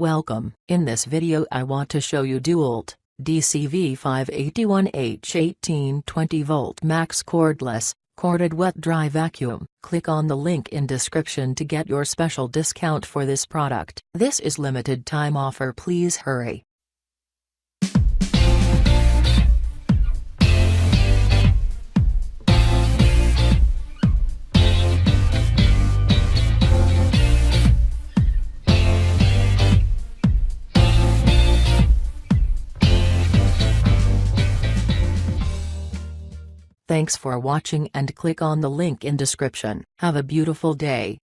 Welcome. In this video I want to show you DeWalt DCV581H 1820V Max Cordless, Corded Wet Dry Vacuum. Click on the link in description to get your special discount for this product. This is limited time offer, please hurry. Thanks for watching and click on the link in description. Have a beautiful day.